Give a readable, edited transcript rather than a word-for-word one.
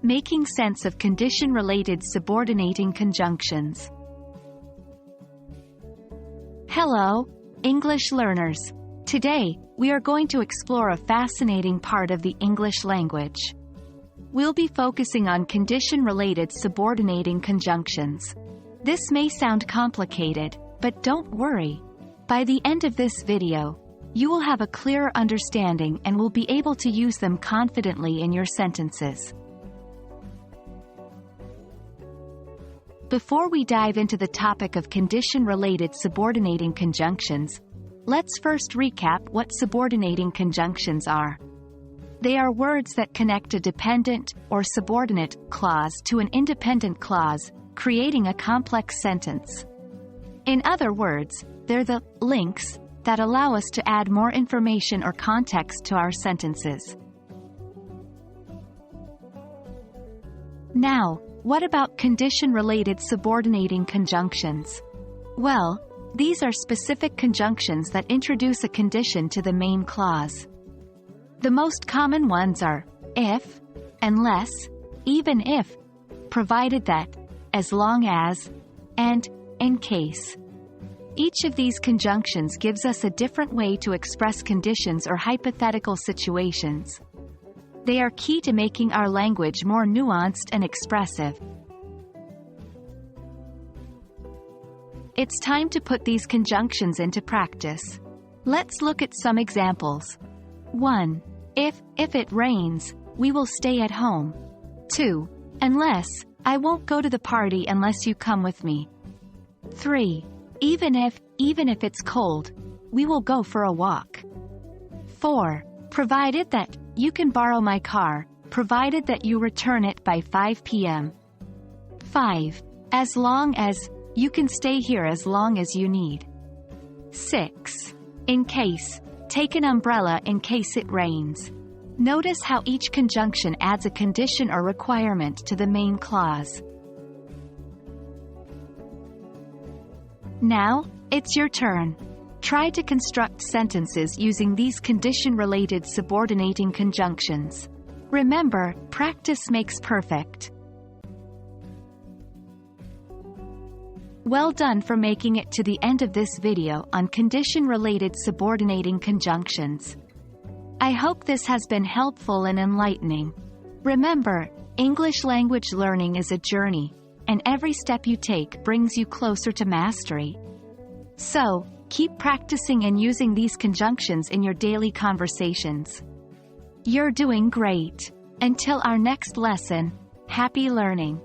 Making sense of condition-related subordinating conjunctions. Hello, English learners. Today, we are going to explore a fascinating part of the English language. We'll be focusing on condition-related subordinating conjunctions. This may sound complicated, but don't worry. By the end of this video, you will have a clearer understanding and will be able to use them confidently in your sentences. Before we dive into the topic of condition-related subordinating conjunctions, let's first recap what subordinating conjunctions are. They are words that connect a dependent or subordinate clause to an independent clause, creating a complex sentence. In other words, they're the links that allow us to add more information or context to our sentences. Now, what about condition-related subordinating conjunctions? Well, these are specific conjunctions that introduce a condition to the main clause. The most common ones are if, unless, even if, provided that, as long as, and in case. Each of these conjunctions gives us a different way to express conditions or hypothetical situations. They are key to making our language more nuanced and expressive. It's time to put these conjunctions into practice. Let's look at some examples. 1. If it rains, we will stay at home. 2. Unless, I won't go to the party unless you come with me. 3. Even if it's cold, we will go for a walk. 4. Provided that, you can borrow my car, provided that you return it by 5 p.m. 5. As long as, you can stay here as long as you need. 6. In case, take an umbrella in case it rains. Notice how each conjunction adds a condition or requirement to the main clause. Now, it's your turn. Try to construct sentences using these condition-related subordinating conjunctions. Remember, practice makes perfect. Well done for making it to the end of this video on condition-related subordinating conjunctions. I hope this has been helpful and enlightening. Remember, English language learning is a journey, and every step you take brings you closer to mastery. So, keep practicing and using these conjunctions in your daily conversations. You're doing great. Until our next lesson, happy learning.